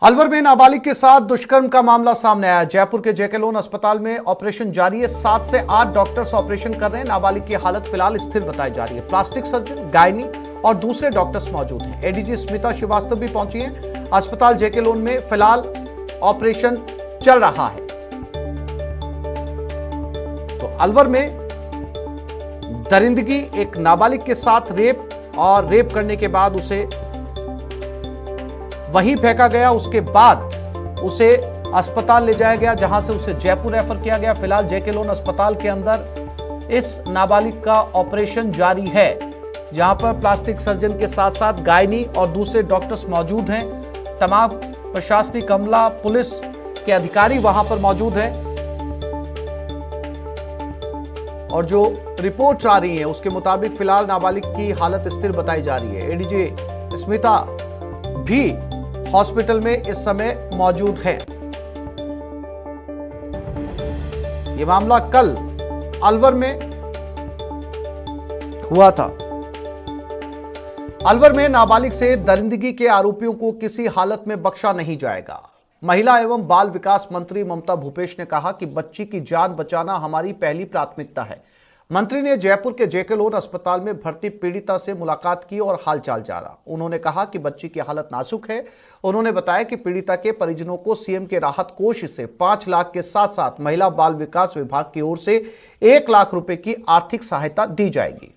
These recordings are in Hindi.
अलवर में नाबालिग के साथ दुष्कर्म का मामला सामने आया। जयपुर के जेके लोन अस्पताल में ऑपरेशन जारी है। 7 से 8 डॉक्टर्स ऑपरेशन कर रहे हैं। नाबालिग की हालत फिलहाल स्थिर बताई जा रही है। प्लास्टिक सर्जन, गायनी और दूसरे डॉक्टर्स मौजूद हैं। एडीजी स्मिता श्रीवास्तव भी पहुंची हैं। अस्पताल जेके लोन में फिलहाल ऑपरेशन चल रहा है। तो अलवर में दरिंदगी, एक नाबालिग के साथ रेप करने के बाद उसे वहीं फेंका गया। उसके बाद उसे अस्पताल ले जाया गया, जहां से उसे जयपुर रेफर किया गया। फिलहाल जेके लोन अस्पताल के अंदर इस नाबालिग का ऑपरेशन जारी है, जहां पर प्लास्टिक सर्जन के साथ साथ गायनी और दूसरे डॉक्टर्स मौजूद हैं। तमाम प्रशासनिक अमला, पुलिस के अधिकारी वहां पर मौजूद हैं और जो रिपोर्ट्स आ रही हैं उसके मुताबिक फिलहाल नाबालिग की हालत स्थिर बताई जा रही है। एडीजी स्मिता भी हॉस्पिटल में इस समय मौजूद है। यह मामला कल अलवर में हुआ था। अलवर में नाबालिग से दरिंदगी के आरोपियों को किसी हालत में बख्शा नहीं जाएगा। महिला एवं बाल विकास मंत्री ममता भूपेश ने कहा कि बच्ची की जान बचाना हमारी पहली प्राथमिकता है। मंत्री ने जयपुर के जेके लोन अस्पताल में भर्ती पीड़िता से मुलाकात की और हालचाल जाना। उन्होंने कहा कि बच्ची की हालत नाजुक है। उन्होंने बताया कि पीड़िता के परिजनों को सीएम के राहत कोष से 5 लाख के साथ साथ महिला बाल विकास विभाग की ओर से 1 लाख रुपए की आर्थिक सहायता दी जाएगी।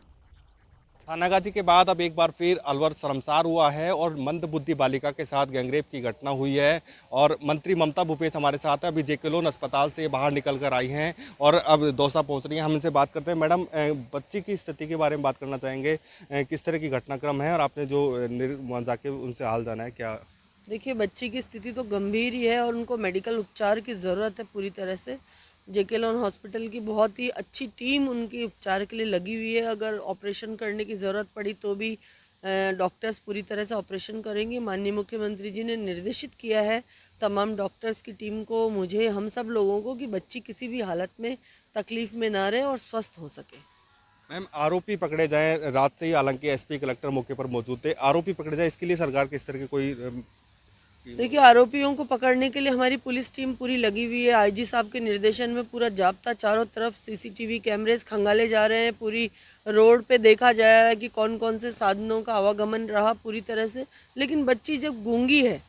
थानागाजी के बाद अब एक बार फिर अलवर शर्मसार हुआ है और मंदबुद्धि बालिका के साथ गैंगरेप की घटना हुई है और मंत्री ममता भूपेश हमारे साथ है। अभी जेके लोन अस्पताल से बाहर निकल कर आई हैं और अब दौसा पहुंच रही हैं। हम इनसे बात करते हैं। मैडम, बच्ची की स्थिति के बारे में बात करना चाहेंगे। किस तरह की घटनाक्रम है और आपने जो जाके उनसे हाल जाना है क्या? देखिए, बच्ची की स्थिति तो गंभीर ही है और उनको मेडिकल उपचार की ज़रूरत है पूरी तरह से। जेके लोन हॉस्पिटल की बहुत ही अच्छी टीम उनकी उपचार के लिए लगी हुई है। अगर ऑपरेशन करने की ज़रूरत पड़ी तो भी डॉक्टर्स पूरी तरह से ऑपरेशन करेंगे। माननीय मुख्यमंत्री जी ने निर्देशित किया है तमाम डॉक्टर्स की टीम को, मुझे, हम सब लोगों को, कि बच्ची किसी भी हालत में तकलीफ़ में ना रहे और स्वस्थ हो सके। मैम, आरोपी पकड़े जाएं, रात से ही हालांकि एसपी कलेक्टर मौके पर मौजूद थे, आरोपी पकड़े जाए इसके लिए सरकार किस तरह की कोई? देखिए, आरोपियों को पकड़ने के लिए हमारी पुलिस टीम पूरी लगी हुई है। आईजी साहब के निर्देशन में पूरा जाब्ता, चारों तरफ सीसीटीवी कैमरेज खंगाले जा रहे हैं। पूरी रोड पे देखा जा रहा है कि कौन कौन से साधनों का आवागमन रहा पूरी तरह से। लेकिन बच्ची जब गूंगी है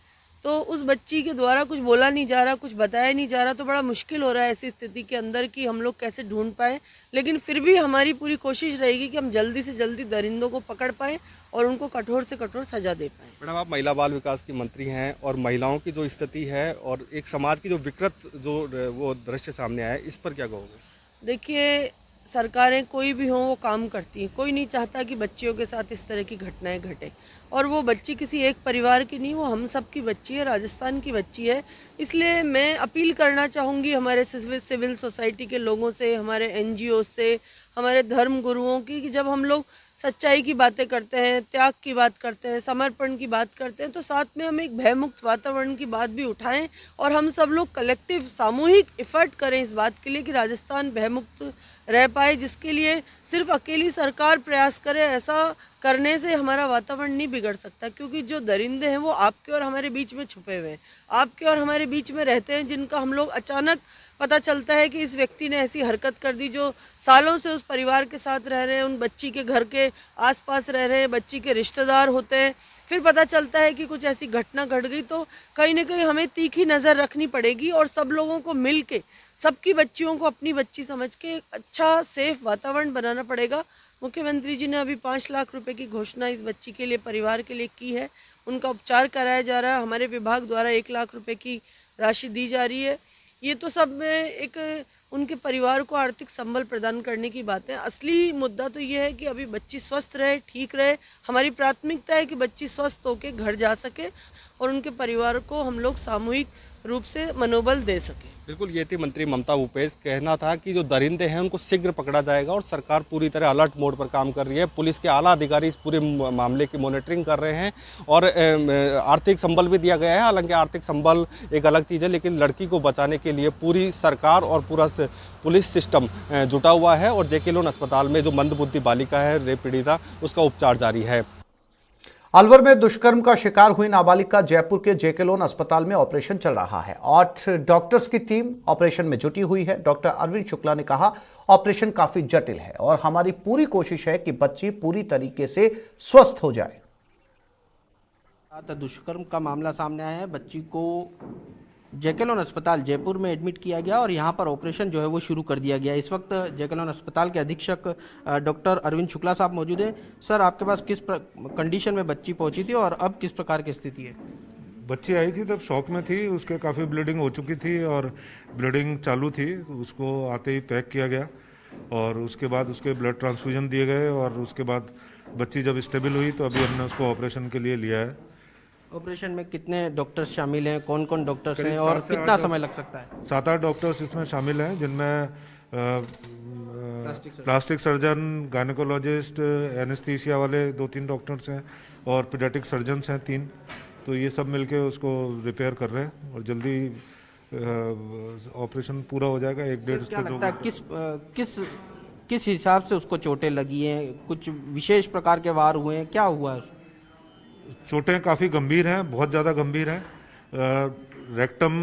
तो उस बच्ची के द्वारा कुछ बोला नहीं जा रहा, कुछ बताया नहीं जा रहा, तो बड़ा मुश्किल हो रहा है ऐसी स्थिति के अंदर कि हम लोग कैसे ढूंढ पाएँ। लेकिन फिर भी हमारी पूरी कोशिश रहेगी कि हम जल्दी से जल्दी दरिंदों को पकड़ पाएँ और उनको कठोर से कठोर सजा दे पाएँ। मैडम, आप महिला बाल विकास की मंत्री हैं और महिलाओं की जो स्थिति है और एक समाज की जो विकृत जो वो दृश्य सामने आया है, इस पर क्या कहोगे? देखिए, सरकारें कोई भी हों वो काम करती हैं। कोई नहीं चाहता कि बच्चियों के साथ इस तरह की घटनाएं घटे और वो बच्ची किसी एक परिवार की नहीं, वो हम सब की बच्ची है, राजस्थान की बच्ची है। इसलिए मैं अपील करना चाहूँगी हमारे सिविल सोसाइटी के लोगों से, हमारे एनजीओ से, हमारे धर्म गुरुओं की, कि जब हम लोग सच्चाई की बातें करते हैं, त्याग की बात करते हैं, समर्पण की बात करते हैं, तो साथ में हम एक भयमुक्त वातावरण की बात भी उठाएं और हम सब लोग कलेक्टिव सामूहिक एफर्ट करें इस बात के लिए कि राजस्थान भयमुक्त रह पाए, जिसके लिए सिर्फ अकेली सरकार प्रयास करे। ऐसा करने से हमारा वातावरण नहीं बिगड़ सकता, क्योंकि जो दरिंदे हैं वो आपके और हमारे बीच में छुपे हुए हैं, आपके और हमारे बीच में रहते हैं, जिनका हम लोग अचानक पता चलता है कि इस व्यक्ति ने ऐसी हरकत कर दी, जो सालों से उस परिवार के साथ रह रहे हैं, उन बच्ची के घर के आसपास रह रहे हैं, बच्ची के रिश्तेदार होते हैं। फिर पता चलता है कि कुछ ऐसी घटना घट गई, तो कहीं ना कहीं हमें तीखी नज़र रखनी पड़ेगी और सब लोगों को मिल के, सबकी बच्चियों को अपनी बच्ची समझ के अच्छा सेफ वातावरण बनाना पड़ेगा। मुख्यमंत्री जी ने अभी 5 लाख रुपए की घोषणा इस बच्ची के लिए, परिवार के लिए की है। उनका उपचार कराया जा रहा है। हमारे विभाग द्वारा 1 लाख रुपए की राशि दी जा रही है। ये तो सब एक उनके परिवार को आर्थिक संबल प्रदान करने की बात है। असली मुद्दा तो ये है कि अभी बच्ची स्वस्थ रहे, ठीक रहे। हमारी प्राथमिकता है कि बच्ची स्वस्थ होकर घर जा सके और उनके परिवार को हम लोग सामूहिक रूप से मनोबल दे सकें। बिल्कुल, ये थी मंत्री ममता भूपेश। कहना था कि जो दरिंदे हैं उनको शीघ्र पकड़ा जाएगा और सरकार पूरी तरह अलर्ट मोड पर काम कर रही है। पुलिस के आला अधिकारी इस पूरे मामले की मॉनिटरिंग कर रहे हैं और आर्थिक संबल भी दिया गया है। हालांकि आर्थिक संबल एक अलग चीज़ है, लेकिन लड़की को बचाने के लिए पूरी सरकार और पूरा पुलिस सिस्टम जुटा हुआ है और जेके लोन अस्पताल में जो मंदबुद्धि बालिका है, रेप पीड़िता, उसका उपचार जारी है। अलवर में दुष्कर्म का शिकार हुई नाबालिग का जयपुर के जेके लोन अस्पताल में ऑपरेशन चल रहा है। 8 डॉक्टर्स की टीम ऑपरेशन में जुटी हुई है। डॉक्टर अरविंद शुक्ला ने कहा, ऑपरेशन काफी जटिल है और हमारी पूरी कोशिश है कि बच्ची पूरी तरीके से स्वस्थ हो जाए। दुष्कर्म का मामला सामने आया है। बच्ची को जेके लोन अस्पताल जयपुर में एडमिट किया गया और यहाँ पर ऑपरेशन जो है वो शुरू कर दिया गया। इस वक्त जेके लोन अस्पताल के अधीक्षक डॉक्टर अरविंद शुक्ला साहब मौजूद हैं। सर, आपके पास किस कंडीशन में बच्ची पहुंची थी और अब किस प्रकार की स्थिति है? बच्ची आई थी तब शॉक में थी, उसके काफ़ी ब्लीडिंग हो चुकी थी और ब्लीडिंग चालू थी। उसको आते ही पैक किया गया और उसके बाद उसके ब्लड ट्रांसफ्यूजन दिए गए और उसके बाद बच्ची जब स्टेबल हुई तो अभी हमने उसको ऑपरेशन के लिए लिया है। ऑपरेशन में कितने डॉक्टर्स शामिल हैं, कौन कौन डॉक्टर्स हैं और कितना समय लग सकता है? 7-8 डॉक्टर्स इसमें शामिल हैं, जिनमें प्लास्टिक सर्जन, गायनेकोलॉजिस्ट, एनेस्थीसिया वाले 2-3 डॉक्टर्स हैं और पीडियाट्रिक सर्जन्स हैं 3। तो ये सब मिलके उसको रिपेयर कर रहे हैं और जल्दी ऑपरेशन पूरा हो जाएगा। 1-1.5 क्या से 2 लगता है किस हिसाब से उसको चोटें लगी हैं? कुछ विशेष प्रकार के वार हुए हैं, क्या हुआ है? चोटें काफ़ी गंभीर हैं, बहुत ज़्यादा गंभीर हैं। रेक्टम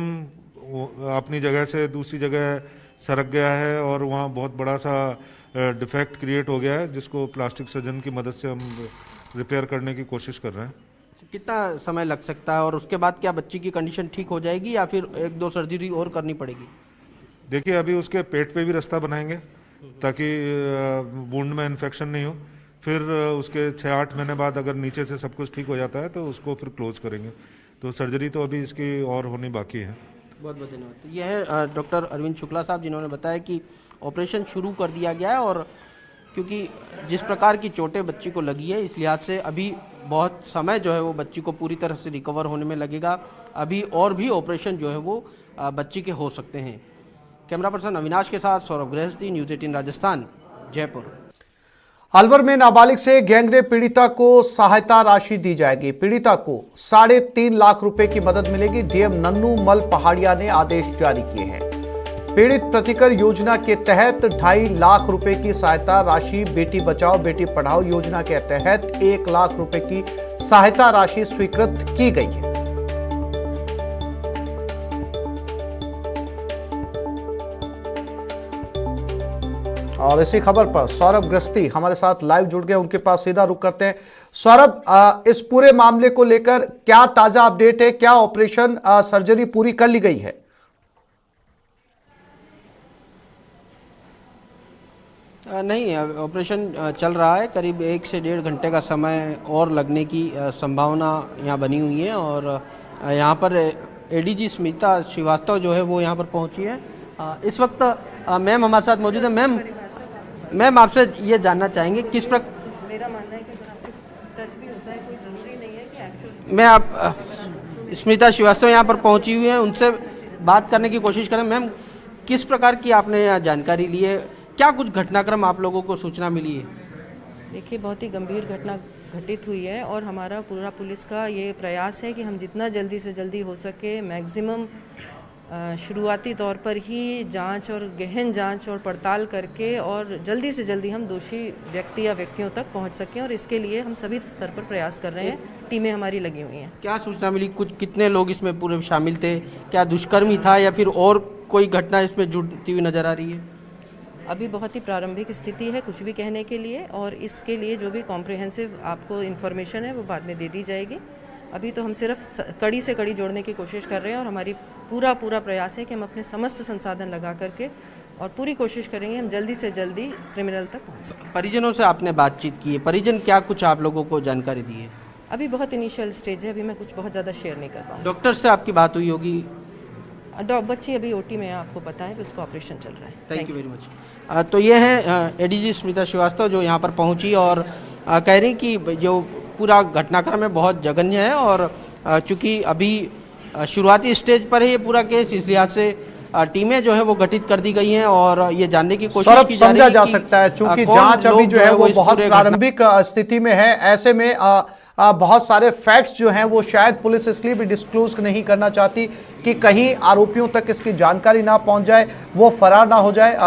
अपनी जगह से दूसरी जगह सरक गया है और वहाँ बहुत बड़ा सा डिफेक्ट क्रिएट हो गया है, जिसको प्लास्टिक सर्जन की मदद से हम रिपेयर करने की कोशिश कर रहे हैं। कितना समय लग सकता है और उसके बाद क्या बच्ची की कंडीशन ठीक हो जाएगी या फिर 1-2 सर्जरी और करनी पड़ेगी? देखिए, अभी उसके पेट पे भी रास्ता बनाएंगे ताकि वुंड में इन्फेक्शन नहीं हो। फिर उसके 6-8 महीने बाद अगर नीचे से सब कुछ ठीक हो जाता है तो उसको फिर क्लोज करेंगे। तो सर्जरी तो अभी इसकी और होनी बाकी है। बहुत बहुत धन्यवाद। तो यह है डॉक्टर अरविंद शुक्ला साहब, जिन्होंने बताया कि ऑपरेशन शुरू कर दिया गया है और क्योंकि जिस प्रकार की चोटें बच्ची को लगी है, इस लिहाज से अभी बहुत समय जो है वो बच्ची को पूरी तरह से रिकवर होने में लगेगा। अभी और भी ऑपरेशन जो है वो बच्ची के हो सकते हैं। कैमरा पर्सन अविनाश के साथ सौरभ गृहस्थी, न्यूज़ 18 राजस्थान, जयपुर। अलवर में नाबालिग से गैंगरेप पीड़िता को सहायता राशि दी जाएगी। पीड़िता को 3.5 लाख रुपए की मदद मिलेगी। डीएम नन्नू मल पहाड़िया ने आदेश जारी किए हैं। पीड़ित प्रतिकर योजना के तहत 2.5 लाख रुपए की सहायता राशि, बेटी बचाओ बेटी पढ़ाओ योजना के तहत 1 लाख रुपए की सहायता राशि स्वीकृत की गई है। और इसी खबर पर सौरभ गृहस्थी हमारे साथ लाइव जुड़ गए, उनके पास सीधा रुख करते हैं। सौरभ, इस पूरे मामले को लेकर क्या ताजा अपडेट है? क्या ऑपरेशन सर्जरी पूरी कर ली गई है? नहीं, ऑपरेशन चल रहा है। करीब 1 से 1.5 घंटे का समय और लगने की संभावना यहाँ बनी हुई है और यहाँ पर एडीजी स्मिता श्रीवास्तव जो है वो यहाँ पर पहुँची है। इस वक्त मैम हमारे साथ मौजूद है। मैम आपसे ये जानना चाहेंगे किस प्रकार, मेरा मानना है कि अगर आपको टच भी होता है, कोई ज़रूरी नहीं है कि एक्चुअली मैं आप स्मिता श्रीवास्तव यहाँ पर पहुँची हुई हैं, उनसे बात करने की कोशिश करें। मैम, किस प्रकार की आपने यहाँ जानकारी ली है? क्या कुछ घटनाक्रम आप लोगों को सूचना मिली है? देखिए, बहुत ही गंभीर घटना घटित हुई है और हमारा पूरा पुलिस का ये प्रयास है कि हम जितना जल्दी से जल्दी हो सके मैक्सिमम शुरुआती तौर पर ही जांच और गहन जांच और पड़ताल करके और जल्दी से जल्दी हम दोषी व्यक्ति या व्यक्तियों तक पहुंच सकें और इसके लिए हम सभी स्तर पर प्रयास कर रहे हैं। टीमें हमारी लगी हुई हैं। क्या सूचना मिली? कितने लोग इसमें पूरे शामिल थे? क्या दुष्कर्म ही था या फिर और कोई घटना इसमें जुड़ती हुई नजर आ रही है? अभी बहुत ही प्रारंभिक स्थिति है कुछ भी कहने के लिए, और इसके लिए जो भी कॉम्प्रिहेंसिव आपको इन्फॉर्मेशन है वो बाद में दे दी जाएगी। अभी तो हम सिर्फ कड़ी से कड़ी जोड़ने की कोशिश कर रहे हैं और हमारी पूरा प्रयास है कि हम अपने समस्त संसाधन लगा करके और पूरी कोशिश करेंगे हम जल्दी से जल्दी क्रिमिनल तक पहुंच सकें। परिजनों से आपने बातचीत की है, परिजन क्या कुछ आप लोगों को जानकारी दी है? अभी बहुत इनिशियल स्टेज है, अभी मैं कुछ बहुत ज़्यादा शेयर नहीं कर पाऊँ। डॉक्टर से आपकी बात हुई होगी? बच्ची अभी ओटी में है, आपको पता है कि उसका ऑपरेशन चल रहा है। Thank you very much. तो ये है एडीजी स्मिता श्रीवास्तव जो यहाँ पर पहुँची और कह रही कि जो पूरा घटनाक्रम है बहुत जघन्य है और चूँकि अभी शुरुआती स्टेज पर है ये पूरा केस, इस लिहाज से टीमें जो है वो गठित कर दी गई हैं और ये जानने की कोशिश की जा रही है जा सकता है चूंकि जांच अभी जो है वो बहुत प्रारंभिक स्थिति में है। ऐसे में बहुत सारे फैक्ट्स जो हैं वो शायद पुलिस इसलिए भी डिस्क्लोज नहीं करना चाहती कि कहीं आरोपियों तक इसकी जानकारी ना पहुंच जाए, वो फरार ना हो जाए।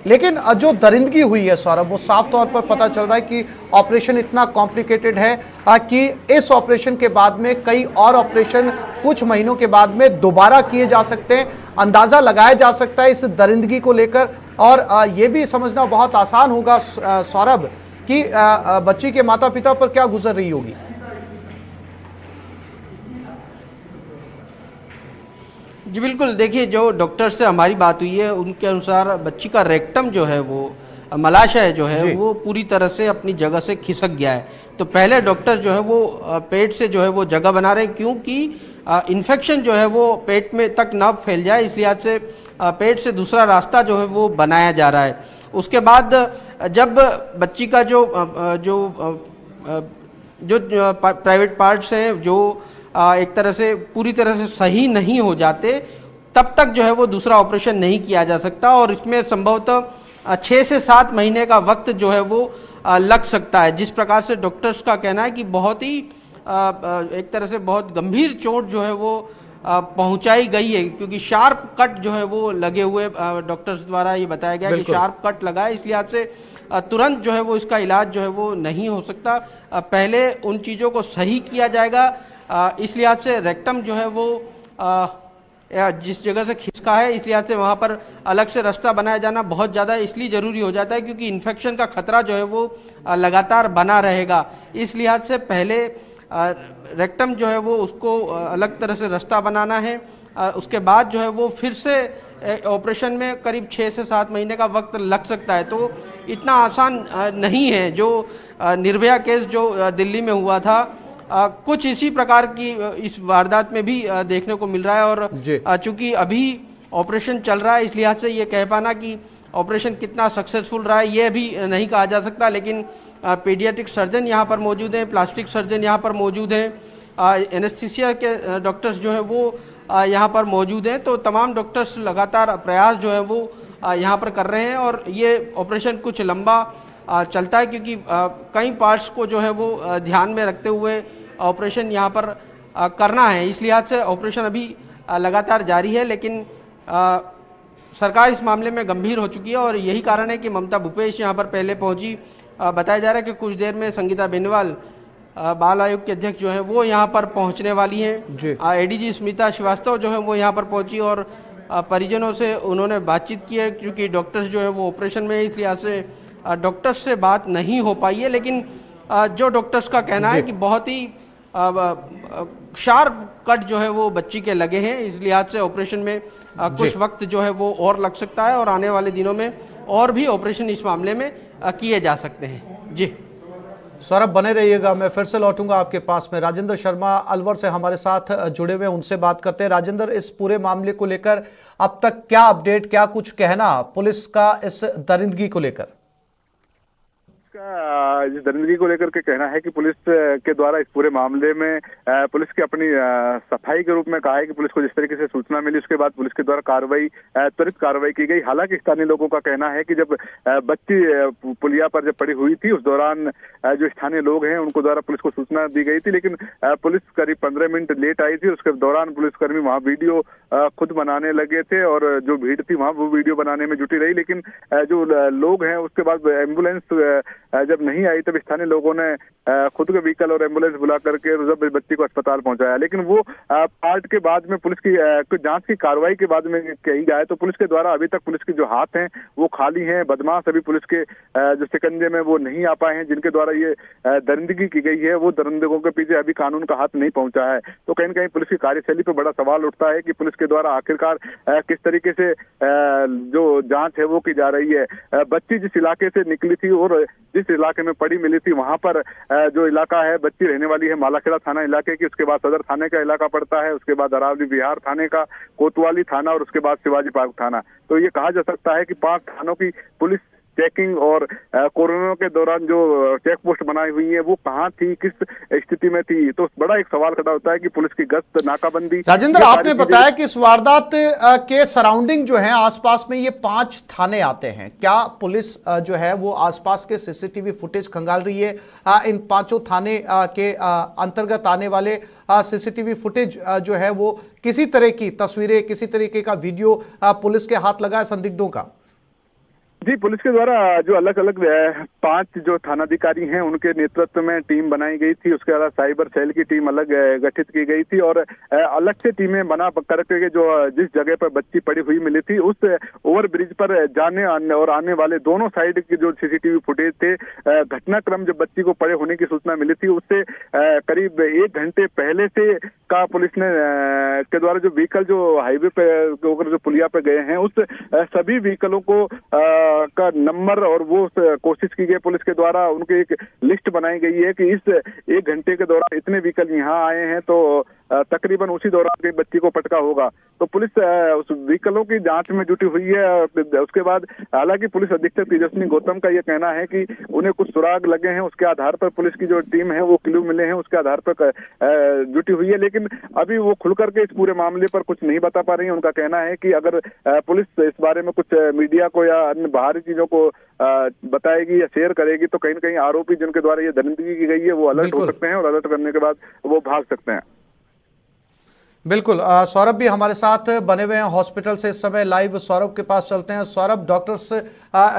लेकिन जो दरिंदगी हुई है सौरभ, वो साफ तौर पर पता चल रहा है कि ऑपरेशन इतना कॉम्प्लिकेटेड है कि इस ऑपरेशन के बाद में कई और ऑपरेशन कुछ महीनों के बाद में दोबारा किए जा सकते हैं। अंदाजा लगाया जा सकता है इस दरिंदगी को लेकर, और ये भी समझना बहुत आसान होगा सौरभ कि बच्ची के माता पिता पर क्या गुजर रही होगी। जी बिल्कुल, देखिए जो डॉक्टर से हमारी बात हुई है उनके अनुसार बच्ची का रेक्टम जो है वो मलाशय जो है वो पूरी तरह से अपनी जगह से खिसक गया है। तो पहले डॉक्टर जो है वो पेट से जो है वो जगह बना रहे हैं, क्योंकि इन्फेक्शन जो है वो पेट में तक ना फैल जाए, इसलिए आज से पेट से दूसरा रास्ता जो है वो बनाया जा रहा है। उसके बाद जब बच्ची का जो प्राइवेट पार्ट्स हैं जो एक तरह से पूरी तरह से सही नहीं हो जाते, तब तक जो है वो दूसरा ऑपरेशन नहीं किया जा सकता, और इसमें संभवतः 6 से 7 महीने का वक्त जो है वो लग सकता है। जिस प्रकार से डॉक्टर्स का कहना है कि बहुत ही एक तरह से बहुत गंभीर चोट जो है वो पहुंचाई गई है, क्योंकि शार्प कट जो है वो लगे हुए, डॉक्टर्स द्वारा ये बताया गया कि शार्प कट लगा है, इसलिए आज से तुरंत जो है वो इसका इलाज जो है वो नहीं हो सकता। पहले उन चीज़ों को सही किया जाएगा। इस लिहाज से रेक्टम जो है वो जिस जगह से खिसका है, इस लिहाज से वहाँ पर अलग से रास्ता बनाया जाना बहुत ज़्यादा इसलिए ज़रूरी हो जाता है क्योंकि इन्फेक्शन का खतरा जो है वो लगातार बना रहेगा। इस लिहाज से पहले रेक्टम जो है वो उसको अलग तरह से रास्ता बनाना है, उसके बाद जो है वो फिर से ऑपरेशन में करीब 6 से 7 महीने का वक्त लग सकता है। तो इतना आसान नहीं है। जो निर्भया केस जो दिल्ली में हुआ था, कुछ इसी प्रकार की इस वारदात में भी देखने को मिल रहा है, और चूंकि अभी ऑपरेशन चल रहा है इस लिहाज से ये कह पाना कि ऑपरेशन कितना सक्सेसफुल रहा है ये भी नहीं कहा जा सकता। लेकिन पीडियाट्रिक सर्जन यहाँ पर मौजूद हैं, प्लास्टिक सर्जन यहाँ पर मौजूद हैं, एनेस्थीसिया के डॉक्टर्स जो हैं वो यहाँ पर मौजूद हैं। तो तमाम डॉक्टर्स लगातार प्रयास जो है वो यहाँ पर कर रहे हैं, और ये ऑपरेशन कुछ लंबा चलता है क्योंकि कई पार्ट्स को जो है वो ध्यान में रखते हुए ऑपरेशन यहाँ पर करना है। इस लिहाज से ऑपरेशन अभी लगातार जारी है, लेकिन सरकार इस मामले में गंभीर हो चुकी है, और यही कारण है कि ममता भूपेश यहाँ पर पहले पहुँची। बताया जा रहा है कि कुछ देर में संगीता बेनीवाल बाल आयोग के अध्यक्ष जो है वो यहाँ पर पहुँचने वाली हैं। एडीजी स्मिता श्रीवास्तव जो है वो यहाँ पर पहुँची, और परिजनों से उन्होंने बातचीत की है, क्योंकि डॉक्टर्स जो है वो ऑपरेशन में, इस लिहाज से डॉक्टर्स से बात नहीं हो पाई है। लेकिन जो डॉक्टर्स का कहना है कि बहुत ही शार्प कट जो है वो बच्ची के लगे हैं, इस लिहाज से ऑपरेशन में कुछ वक्त जो है वो और लग सकता है, और आने वाले दिनों में और भी ऑपरेशन इस मामले में किए जा सकते हैं। जी सौरभ बने रहिएगा, मैं फिर से लौटूंगा आपके पास में। राजेंद्र शर्मा अलवर से हमारे साथ जुड़े हुए, उनसे बात करते हैं। राजेंद्र, इस पूरे मामले को लेकर अब तक क्या अपडेट, क्या कुछ कहना पुलिस का इस दरिंदगी को लेकर? इस दरिंदगी को लेकर के कहना है कि पुलिस के द्वारा इस पूरे मामले में पुलिस की अपनी सफाई के रूप में कहा है कि पुलिस को जिस तरीके से सूचना मिली उसके बाद पुलिस के द्वारा त्वरित कार्रवाई की गई। हालांकि स्थानीय लोगों का कहना है कि जब बच्ची पुलिया पर जब पड़ी हुई थी उस दौरान जो स्थानीय लोग हैं उनको द्वारा पुलिस को सूचना दी गई थी, लेकिन पुलिस करीब 15 मिनट लेट आई थी। उसके दौरान पुलिसकर्मी वहाँ वीडियो खुद बनाने लगे थे, और जो भीड़ थी वहाँ वो वीडियो बनाने में जुटी रही। लेकिन जो लोग हैं उसके बाद एम्बुलेंस जब नहीं आई तब स्थानीय लोगों ने खुद के व्हीकल और एम्बुलेंस बुला करके जब बच्ची को अस्पताल पहुंचाया। लेकिन वो पार्ट के बाद में पुलिस की जांच की कार्रवाई के बाद में कही जाए तो पुलिस के द्वारा अभी तक पुलिस के जो हाथ हैं वो खाली हैं। बदमाश अभी पुलिस के जो शिकंजे में वो नहीं आ पाए हैं, जिनके द्वारा ये दरिंदगी की गई है वो दरिंदगों के पीछे अभी कानून का हाथ नहीं पहुंचा है। तो कहीं न कहीं पुलिस की कार्यशैली पर बड़ा सवाल उठता है कि पुलिस के द्वारा आखिरकार किस तरीके से जो जांच है वो की जा रही है। बच्ची जिस इलाके से निकली थी और जिस इलाके में पड़ी मिली थी वहां पर जो इलाका है बच्ची रहने वाली है मालाखेड़ा थाना इलाके की, उसके बाद सदर थाने का इलाका पड़ता है, उसके बाद अरावली विहार थाने का, कोतवाली थाना और उसके बाद शिवाजी पार्क थाना। तो ये कहा जा सकता है कि 5 थानों की पुलिस चेकिंग और कोरोना के दौरान जो चेक पोस्ट बनाई हुई है वो कहाँ थी, किस स्थिति में थी। तो बड़ा एक सवाल खड़ा होता है कि पुलिस की गश्त, नाकाबंदी। राजेंद्र, आपने बताया कि इस वारदात के सराउंडिंग जो है आसपास में ये 5 थाने आते हैं, क्या पुलिस जो है वो आसपास के सीसीटीवी फुटेज खंगाल रही है? इन 5 थाने के अंतर्गत आने वाले सीसीटीवी फुटेज जो है वो किसी तरह की तस्वीरें, किसी तरीके का वीडियो पुलिस के हाथ लगा है संदिग्धों का? जी, पुलिस के द्वारा जो अलग अलग 5 जो थानाधिकारी हैं उनके नेतृत्व में टीम बनाई गई थी। उसके अलावा साइबर सेल की टीम अलग गठित की गई थी और अलग से टीमें बना करके जो जिस जगह पर बच्ची पड़ी हुई मिली थी उस ओवर ब्रिज पर जाने और आने वाले दोनों साइड के जो सीसीटीवी फुटेज थे, घटनाक्रम जब बच्ची को पड़े होने की सूचना मिली थी उससे करीब 1 घंटे पहले से का पुलिस ने के द्वारा जो व्हीकल जो हाईवे पे होकर जो पुलिया पे गए हैं उस सभी व्हीकलों को का नंबर और वो कोशिश की गई पुलिस के द्वारा, उनकी एक लिस्ट बनाई गई है कि इस 1 घंटे के दौरान इतने व्हीकल यहाँ आए हैं तो तकरीबन उसी दौरान बच्ची को पटका होगा। तो पुलिस उस व्हीकलों की जांच में जुटी हुई है। उसके बाद हालांकि पुलिस अधीक्षक तेजस्विनी गौतम का ये कहना है कि उन्हें कुछ सुराग लगे हैं, उसके आधार पर पुलिस की जो टीम है वो क्लू मिले हैं, उसके आधार पर जुटी हुई है, लेकिन अभी वो खुल करके इस पूरे मामले पर कुछ नहीं बता पा रही है। उनका कहना है कि अगर पुलिस इस बारे में कुछ मीडिया को या अन्य बाहरी चीजों को बताएगी या शेयर करेगी तो कहीं न कहीं आरोपी जिनके द्वारा ये दरिंदगी की गई है वो अलर्ट हो सकते हैं और अलर्ट करने के बाद वो भाग सकते हैं। बिल्कुल, सौरभ भी हमारे साथ बने हुए हैं हॉस्पिटल से इस समय लाइव। सौरभ के पास चलते हैं। सौरभ, डॉक्टर्स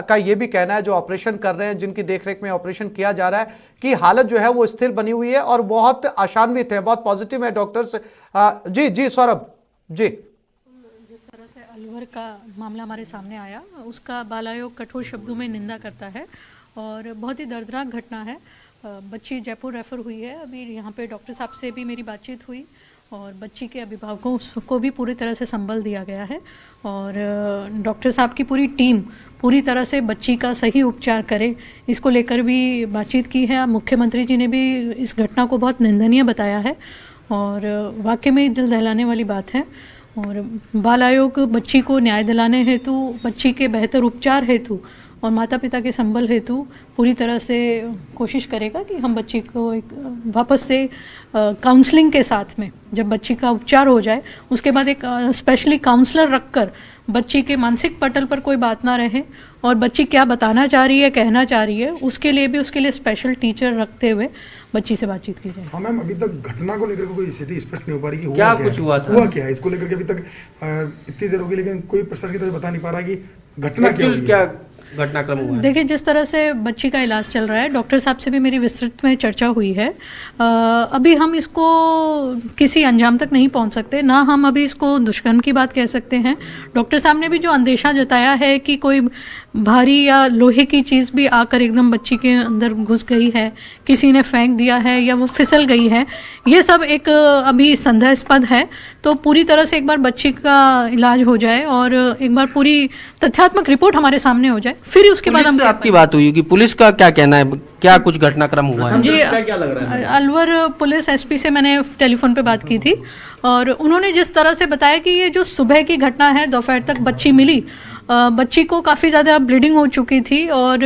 का ये भी कहना है जो ऑपरेशन कर रहे हैं, जिनकी देखरेख में ऑपरेशन किया जा रहा है, कि हालत जो है वो स्थिर बनी हुई है और बहुत आशान्वित है, बहुत पॉजिटिव है डॉक्टर्स। जी सौरभ जी। जिस तरह से अलवर का मामला हमारे सामने आया उसका बाल आयोग कठोर शब्दों में निंदा करता है और बहुत ही दर्दनाक घटना है। बच्ची जयपुर रेफर हुई है। अभी यहाँ पे डॉक्टर साहब से भी मेरी बातचीत हुई और बच्ची के अभिभावकों को भी पूरी तरह से संबल दिया गया है और डॉक्टर साहब की पूरी टीम पूरी तरह से बच्ची का सही उपचार करे, इसको लेकर भी बातचीत की है। मुख्यमंत्री जी ने भी इस घटना को बहुत निंदनीय बताया है और वाकई में दिल दहलाने वाली बात है। और बाल आयोग बच्ची को न्याय दिलाने हेतु, बच्ची के बेहतर उपचार हेतु और माता पिता के संबल हेतु पूरी तरह से कोशिश करेगा कि हम बच्ची को एक वापस से काउंसलिंग के साथ में जब बच्ची का उपचार हो जाए उसके बाद एक स्पेशली काउंसलर रखकर बच्ची के मानसिक पटल पर कोई बात ना रहे और बच्ची क्या बताना चाह रही है, कहना चाह रही है, उसके लिए स्पेशल टीचर रखते हुए बच्ची से बातचीत की जाए। हाँ मैम, अभी तक घटना को लेकर कोई स्थिति स्पष्ट नहीं हो पा रही कि क्या कुछ हुआ क्या है इसको लेकर के अभी तक इतनी देर हो गई लेकिन कोई प्रशासन की तरफ बता नहीं पा रहा कि घटना क्या घटनाक्रम हुआ है। देखिए, जिस तरह से बच्ची का इलाज चल रहा है, डॉक्टर साहब से भी मेरी विस्तृत में चर्चा हुई है। अभी हम इसको किसी अंजाम तक नहीं पहुंच सकते, ना हम अभी इसको दुष्कर्म की बात कह सकते हैं। डॉक्टर साहब ने भी जो अंदेशा जताया है कि कोई भारी या लोहे की चीज़ भी आकर एकदम बच्ची के अंदर घुस गई है, किसी ने फेंक दिया है या वो फिसल गई है, ये सब एक अभी संदेहास्पद है। तो पूरी तरह से एक बार बच्ची का इलाज हो जाए और एक बार पूरी तथ्यात्मक रिपोर्ट हमारे सामने हो जाए, फिर उसके बाद हम आपकी बात हुई कि पुलिस का क्या कहना है, क्या कुछ घटनाक्रम हुआ है? जी, क्या लग रहा है? अलवर पुलिस एसपी से मैंने टेलीफोन पे बात की थी और उन्होंने जिस तरह से बताया कि ये जो सुबह की घटना है, दोपहर तक बच्ची मिली, बच्ची को काफ़ी ज़्यादा ब्लीडिंग हो चुकी थी और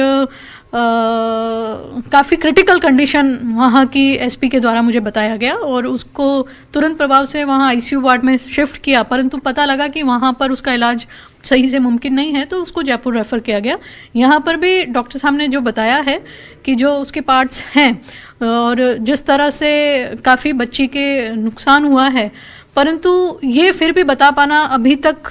काफ़ी क्रिटिकल कंडीशन वहाँ की एसपी के द्वारा मुझे बताया गया और उसको तुरंत प्रभाव से वहाँ आईसीयू वार्ड में शिफ्ट किया, परंतु पता लगा कि वहाँ पर उसका इलाज सही से मुमकिन नहीं है तो उसको जयपुर रेफर किया गया। यहाँ पर भी डॉक्टर साहब ने जो बताया है कि जो उसके पार्ट्स हैं और जिस तरह से काफ़ी बच्ची के नुकसान हुआ है, परंतु ये फिर भी बता पाना अभी तक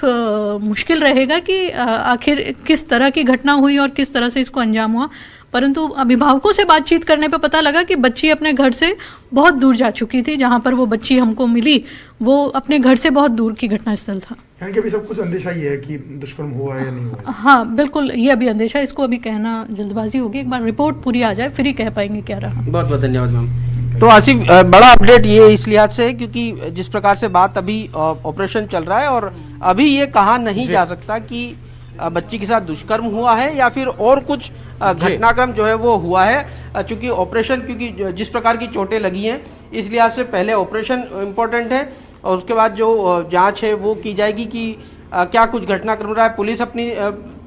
मुश्किल रहेगा कि आखिर किस तरह की घटना हुई और किस तरह से इसको अंजाम हुआ। परंतु अभिभावकों से बातचीत करने पे पता लगा कि बच्ची अपने घर से बहुत दूर जा चुकी थी। जहां पर वो बच्ची हमको मिली वो अपने घर से बहुत दूर की घटनास्थल था। यानी कि अभी सब कुछ अंदेशा ही है कि दुष्कर्म हुआ है या नहीं हुआ है। हाँ बिल्कुल, ये अभी अंदेशा, इसको अभी कहना जल्दबाजी होगी। एक बार रिपोर्ट पूरी आ जाए फिर ही कह पाएंगे क्या रहा। बहुत बहुत धन्यवाद मैम। तो आसिफ, बड़ा अपडेट ये इस लिहाज से है क्योंकि जिस प्रकार से बात अभी ऑपरेशन चल रहा है और अभी ये कहा नहीं जा सकता कि बच्ची के साथ दुष्कर्म हुआ है या फिर और कुछ घटनाक्रम जो है वो हुआ है। चूंकि ऑपरेशन, क्योंकि जिस प्रकार की चोटें लगी हैं इस लिहाज से पहले ऑपरेशन इम्पोर्टेंट है और उसके बाद जो जांच है वो की जाएगी कि क्या कुछ घटनाक्रम रहा है। पुलिस अपनी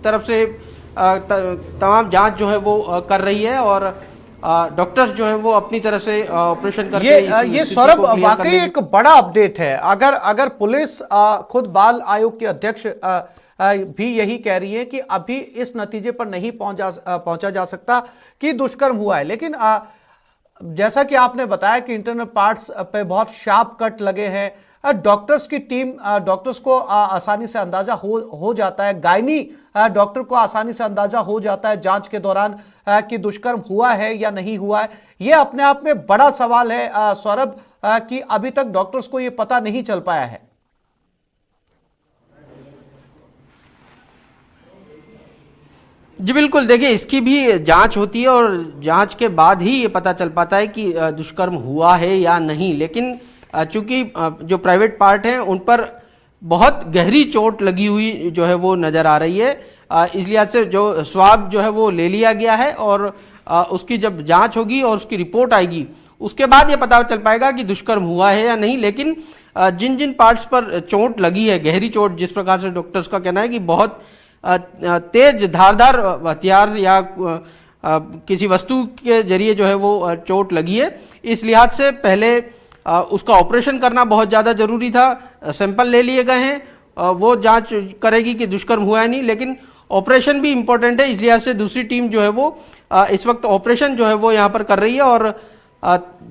तरफ से तमाम जांच जो है वो कर रही है और डॉक्टर्स जो है वो अपनी तरह से ऑपरेशन करके ये सौरभ वाकई एक बड़ा अपडेट है। अगर पुलिस खुद बाल आयोग के अध्यक्ष भी यही कह रही है कि अभी इस नतीजे पर नहीं पहुंचा जा सकता कि दुष्कर्म हुआ है, लेकिन जैसा कि आपने बताया कि इंटरनल पार्ट्स पे बहुत शार्प कट लगे हैं, डॉक्टर्स की टीम, डॉक्टर्स को आसानी से अंदाजा हो जाता है, गायनी डॉक्टर को आसानी से अंदाजा हो जाता है जांच के दौरान कि दुष्कर्म हुआ है या नहीं हुआ है। ये अपने आप में बड़ा सवाल है सौरभ कि अभी तक डॉक्टर्स को ये पता नहीं चल पाया है। जी बिल्कुल, देखिए इसकी भी जांच होती है और जांच के बाद ही ये पता चल पाता है कि दुष्कर्म हुआ है या नहीं। लेकिन चूंकि जो प्राइवेट पार्ट हैं उन पर बहुत गहरी चोट लगी हुई जो है वो नज़र आ रही है, इसलिए से जो स्वाब जो है वो ले लिया गया है और उसकी जब जांच होगी और उसकी रिपोर्ट आएगी उसके बाद ये पता चल पाएगा कि दुष्कर्म हुआ है या नहीं। लेकिन जिन जिन पार्ट्स पर चोट लगी है, गहरी चोट, जिस प्रकार से डॉक्टर्स का कहना है कि बहुत तेज धारदार हथियार या किसी वस्तु के जरिए जो है वो चोट लगी है, इस लिहाज से पहले उसका ऑपरेशन करना बहुत ज़्यादा जरूरी था। सैंपल ले लिए गए हैं, वो जांच करेगी कि दुष्कर्म हुआ है नहीं, लेकिन ऑपरेशन भी इम्पोर्टेंट है, इस लिहाज से दूसरी टीम जो है वो इस वक्त ऑपरेशन जो है वो यहाँ पर कर रही है। और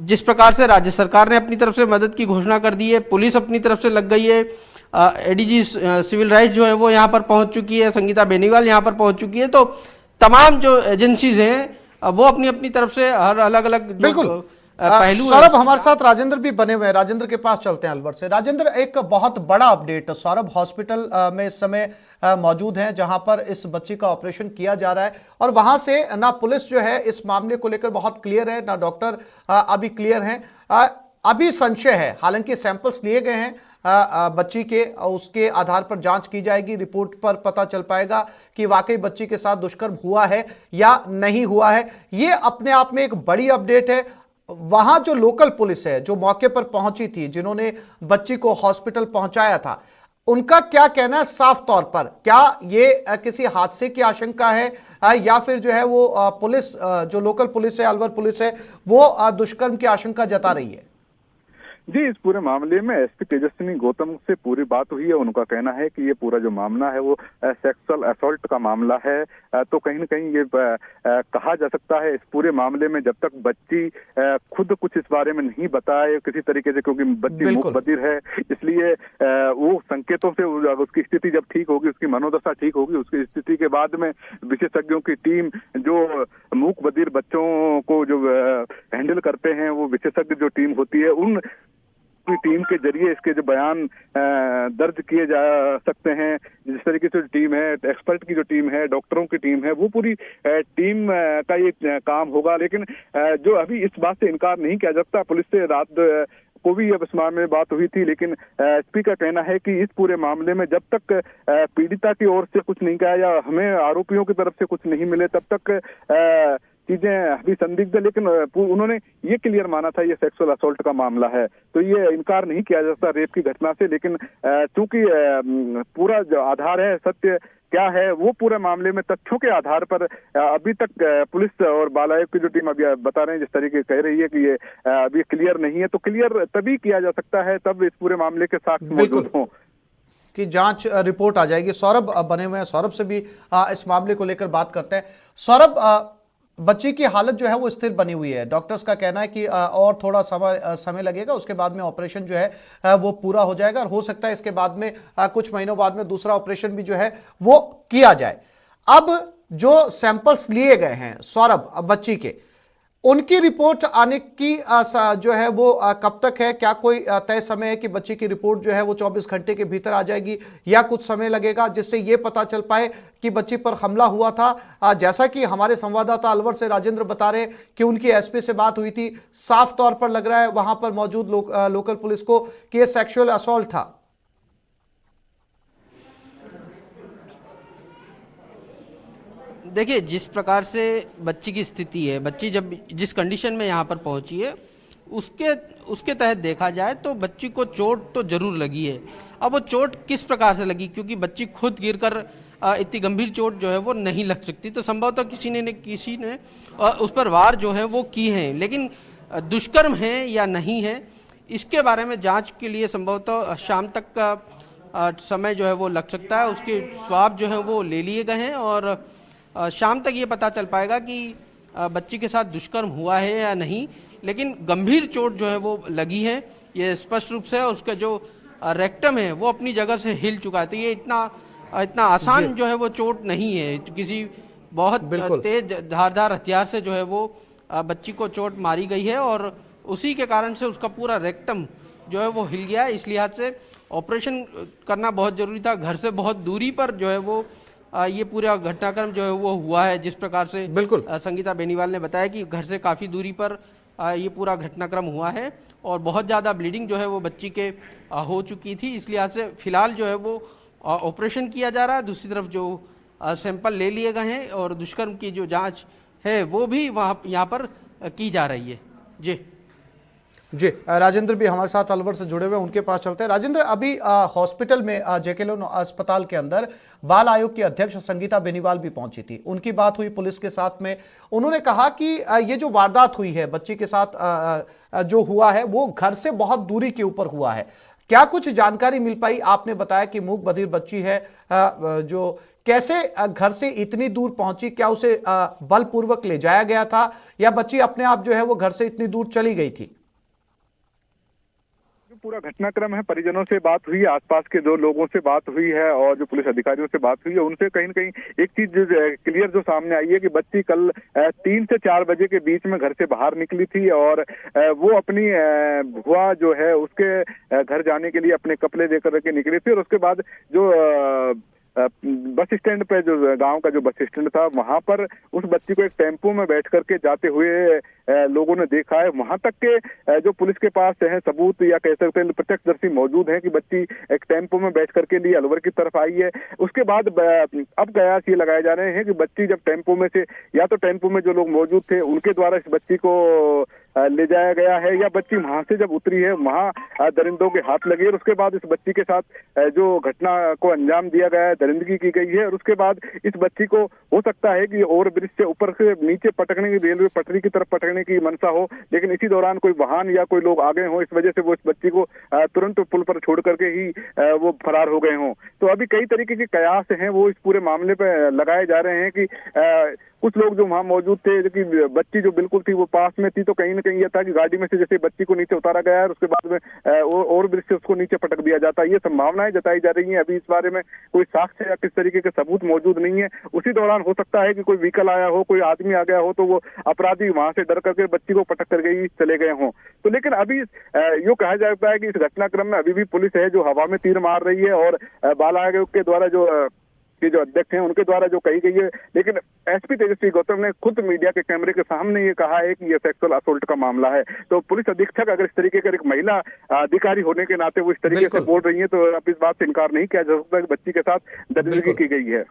जिस प्रकार से राज्य सरकार ने अपनी तरफ से मदद की घोषणा कर दी है, पुलिस अपनी तरफ से लग गई है, एडीजी सिविल राइट्स जो है वो यहाँ पर पहुँच चुकी है, संगीता बेनीवाल यहाँ पर पहुँच चुकी है, तो तमाम जो एजेंसीज हैं वो अपनी अपनी तरफ से हर अलग अलग बिल्कुल पहलू। सौरभ, हमारे साथ राजेंद्र भी बने हुए हैं, राजेंद्र के पास चलते हैं अलवर से। राजेंद्र, एक बहुत बड़ा अपडेट, सौरभ हॉस्पिटल में इस समय मौजूद हैं जहां पर इस बच्ची का ऑपरेशन किया जा रहा है और वहां से ना पुलिस जो है इस मामले को लेकर बहुत क्लियर है, ना डॉक्टर अभी क्लियर हैं। अभी संशय है, हालांकि सैंपल्स लिए गए हैं बच्ची के, उसके आधार पर जांच की जाएगी, रिपोर्ट पर पता चल पाएगा कि वाकई बच्ची के साथ दुष्कर्म हुआ है या नहीं हुआ है। ये अपने आप में एक बड़ी अपडेट है। वहां जो लोकल पुलिस है, जो मौके पर पहुंची थी, जिन्होंने बच्ची को हॉस्पिटल पहुंचाया था, उनका क्या कहना है साफ तौर पर? क्या ये किसी हादसे की आशंका है या फिर जो है वो पुलिस, जो लोकल पुलिस है, अलवर पुलिस है, वो दुष्कर्म की आशंका जता रही है? जी, इस पूरे मामले में एसपी तेजस्विनी गौतम से पूरी बात हुई है। उनका कहना है कि ये पूरा जो मामला है वो सेक्सुअल असॉल्ट का मामला है। तो कहीं न कहीं ये कहा जा सकता है इस पूरे मामले में जब तक बच्ची खुद कुछ इस बारे में नहीं बताए किसी तरीके से, क्योंकि बच्ची मूक बधिर है, इसलिए वो संकेतों से उसकी स्थिति जब ठीक होगी, उसकी मनोदशा ठीक होगी, उसकी स्थिति के बाद में विशेषज्ञों की टीम जो मूक बधिर बच्चों को जो हैंडल करते हैं, वो विशेषज्ञ जो टीम होती है, उन की टीम के जरिए इसके जो बयान दर्ज किए जा सकते हैं। जिस तरीके से टीम है, एक्सपर्ट की जो टीम है, डॉक्टरों की टीम है, वो पूरी टीम का ये काम होगा। लेकिन जो अभी इस बात से इनकार नहीं किया जाता, पुलिस से रात को भी अब इस मामले में बात हुई थी, लेकिन एसपी का कहना है कि इस पूरे मामले में जब तक पीड़िता की ओर से कुछ नहीं कहा या हमें आरोपियों की तरफ से कुछ नहीं मिले, तब तक चीजें अभी संदिग्ध है। लेकिन उन्होंने ये क्लियर माना था ये सेक्सुअल असॉल्ट का मामला है, तो ये इनकार नहीं किया जा सकता रेप की घटना से। लेकिन चूंकि पूरा जो आधार है, सत्य क्या है, वो पूरे मामले में तथ्यों के आधार पर अभी तक पुलिस और बाल आयोग की जो टीम अभी बता रहे हैं, जिस तरीके कह रही है कि ये अभी क्लियर नहीं है, तो क्लियर तभी किया जा सकता है तब इस पूरे मामले के साक्ष्य मौजूद हों कि जांच रिपोर्ट आ जाएगी। सौरभ बने हुए हैं, सौरभ से भी इस मामले को लेकर बात करते हैं। सौरभ, बच्ची की हालत जो है वो स्थिर बनी हुई है, डॉक्टर्स का कहना है कि और थोड़ा समय लगेगा, उसके बाद में ऑपरेशन जो है वो पूरा हो जाएगा और हो सकता है इसके बाद में कुछ महीनों बाद में दूसरा ऑपरेशन भी जो है वो किया जाए। अब जो सैंपल्स लिए गए हैं सौरभ बच्ची के, उनकी रिपोर्ट आने की जो है वो कब तक है? क्या कोई तय समय है कि बच्ची की रिपोर्ट जो है वो 24 घंटे के भीतर आ जाएगी या कुछ समय लगेगा, जिससे ये पता चल पाए कि बच्ची पर हमला हुआ था? जैसा कि हमारे संवाददाता अलवर से राजेंद्र बता रहे कि उनकी एसपी से बात हुई थी, साफ तौर पर लग रहा है वहां पर मौजूद लोकल पुलिस को कि यह सेक्सुअल असॉल्ट था। देखिए, जिस प्रकार से बच्ची की स्थिति है, बच्ची जब जिस कंडीशन में यहाँ पर पहुँची है, उसके तहत देखा जाए तो बच्ची को चोट तो जरूर लगी है। अब वो चोट किस प्रकार से लगी, क्योंकि बच्ची खुद गिरकर इतनी गंभीर चोट जो है वो नहीं लग सकती, तो संभवतः किसी ने उस पर वार जो है वो की है। लेकिन दुष्कर्म है या नहीं है, इसके बारे में जांच के लिए संभवतः शाम तक का समय जो है वो लग सकता है। उसके स्वाब जो है वो ले लिए गए हैं और शाम तक ये पता चल पाएगा कि बच्ची के साथ दुष्कर्म हुआ है या नहीं। लेकिन गंभीर चोट जो है वो लगी है, ये स्पष्ट रूप से। उसका जो रेक्टम है वो अपनी जगह से हिल चुका है, तो ये इतना इतना आसान जो है वो चोट नहीं है। किसी बहुत तेज धारदार हथियार से जो है वो बच्ची को चोट मारी गई है और उसी के कारण से उसका पूरा रेक्टम जो है वो हिल गया। इस लिहाज से ऑपरेशन करना बहुत जरूरी था। घर से बहुत दूरी पर जो है वो ये पूरा घटनाक्रम जो है वो हुआ है। जिस प्रकार से बिल्कुल संगीता बेनीवाल ने बताया कि घर से काफ़ी दूरी पर ये पूरा घटनाक्रम हुआ है और बहुत ज़्यादा ब्लीडिंग जो है वो बच्ची के हो चुकी थी। इस लिहाज से फिलहाल जो है वो ऑपरेशन किया जा रहा है। दूसरी तरफ जो सैंपल ले लिए गए हैं और दुष्कर्म की जो जांच है वो भी यहाँ पर की जा रही है। जी राजेंद्र भी हमारे साथ अलवर से जुड़े हुए, उनके पास चलते हैं। राजेंद्र, अभी हॉस्पिटल में जेके लोन अस्पताल के अंदर बाल आयोग की अध्यक्ष संगीता बेनीवाल भी पहुंची थी, उनकी बात हुई पुलिस के साथ में। उन्होंने कहा कि ये जो वारदात हुई है बच्ची के साथ जो हुआ है वो घर से बहुत दूरी के ऊपर हुआ है। क्या कुछ जानकारी मिल पाई? आपने बताया कि मूक बधिर बच्ची है, जो कैसे घर से इतनी दूर पहुंची? क्या उसे बलपूर्वक ले जाया गया था या बच्ची अपने आप जो है वो घर से इतनी दूर चली गई थी? पूरा घटनाक्रम है, परिजनों से बात हुई, आसपास के जो लोगों से बात हुई है और जो पुलिस अधिकारियों से बात हुई है, उनसे कहीं न कहीं एक चीज क्लियर जो सामने आई है कि बच्ची कल 3 से 4 बजे के बीच में घर से बाहर निकली थी और वो अपनी बुआ जो है उसके घर जाने के लिए अपने कपड़े लेकर के निकली थी और उसके बाद जो बस स्टैंड पे जो गांव का जो बस स्टैंड था वहां पर उस बच्ची को एक टेम्पो में बैठ करके जाते हुए लोगों ने देखा है। वहां तक के जो पुलिस के पास है सबूत या कह सकते हैं प्रत्यक्षदर्शी मौजूद हैं कि बच्ची एक टेम्पो में बैठ करके लिए अलवर की तरफ आई है। उसके बाद अब कयास ये लगाए जा रहे हैं कि बच्ची जब टेम्पो में से या तो टेम्पो में जो लोग मौजूद थे उनके द्वारा इस बच्ची को ले जाया गया है या बच्ची वहां से जब उतरी है वहां दरिंदों के हाथ लगे और उसके बाद इस बच्ची के साथ जो घटना को अंजाम दिया गया है, दरिंदगी की गई है और उसके बाद इस बच्ची को हो सकता है कि ओवर ब्रिज से ऊपर से नीचे पटकने की, रेलवे पटरी की तरफ पटकने की मंशा हो, लेकिन इसी दौरान कोई वाहन या कोई लोग आ गए हो, इस वजह से वो इस बच्ची को तुरंत पुल पर छोड़ करके ही वो फरार हो गए हों। तो अभी कई तरीके के कयास हैं वो इस पूरे मामले पे लगाए जा रहे हैं कि कुछ लोग जो वहां मौजूद थे, जो कि बच्ची जो बिल्कुल थी वो पास में थी, तो कहीं ना कहीं यह था कि गाड़ी में से जैसे बच्ची को नीचे उतारा गया है और उसके बाद में और ब्रिज से उसको नीचे पटक दिया जाता है। ये संभावनाएं जताई जा रही हैं। अभी इस बारे में कोई साक्ष्य या किस तरीके के सबूत मौजूद नहीं है। उसी दौरान हो सकता है कि कोई व्हीकल आया हो, कोई आदमी आ गया हो, तो वो अपराधी वहां से डर करके बच्ची को पटक करके ही चले गए हों। तो लेकिन अभी यूँ कहा जाता है कि इस घटनाक्रम में अभी भी पुलिस है जो हवा में तीर मार रही है और बाल आयोग के द्वारा जो अध्यक्ष हैं उनके द्वारा जो कही गई है, लेकिन एसपी तेजस्वी गौतम ने खुद मीडिया के कैमरे के सामने ये कहा है कि ये सेक्सुअल असोल्ट का मामला है। तो पुलिस अधीक्षक अगर इस तरीके का एक महिला अधिकारी होने के नाते वो इस तरीके से बोल रही है तो अब इस बात से इनकार नहीं किया जा सकता कि बच्ची के साथ दरिंदगी की गई है।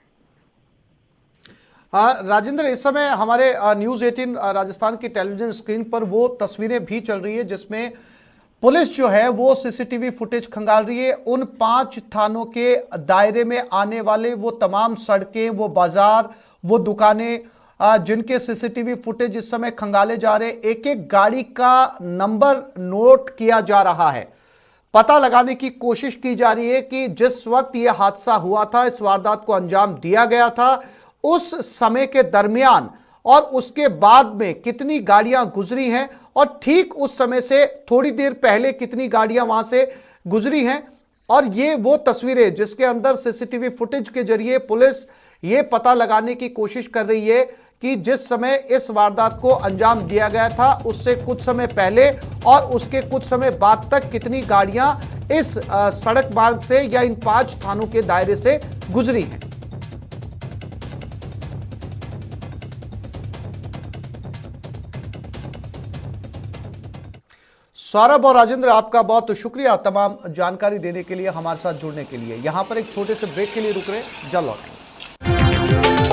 राजेंद्र, इस समय हमारे न्यूज 18 राजस्थान की टेलीविजन स्क्रीन पर वो तस्वीरें भी चल रही है जिसमें पुलिस जो है वो सीसीटीवी फुटेज खंगाल रही है। उन 5 थानों के दायरे में आने वाले वो तमाम सड़कें, वो बाजार, वो दुकानें जिनके सीसीटीवी फुटेज इस समय खंगाले जा रहे हैं। एक एक गाड़ी का नंबर नोट किया जा रहा है। पता लगाने की कोशिश की जा रही है कि जिस वक्त ये हादसा हुआ था, इस वारदात को अंजाम दिया गया था, उस समय के दरमियान और उसके बाद में कितनी गाड़ियां गुजरी हैं और ठीक उस समय से थोड़ी देर पहले कितनी गाड़ियां वहां से गुजरी हैं। और ये वो तस्वीरें जिसके अंदर सीसीटीवी फुटेज के जरिए पुलिस ये पता लगाने की कोशिश कर रही है कि जिस समय इस वारदात को अंजाम दिया गया था उससे कुछ समय पहले और उसके कुछ समय बाद तक कितनी गाड़ियां इस सड़क मार्ग से या इन 5 थानों के दायरे से गुजरी हैं। सौरभ और राजेंद्र, आपका बहुत शुक्रिया तमाम जानकारी देने के लिए, हमारे साथ जुड़ने के लिए। यहां पर एक छोटे से ब्रेक के लिए रुक रहे, जल्द लौटेंगे।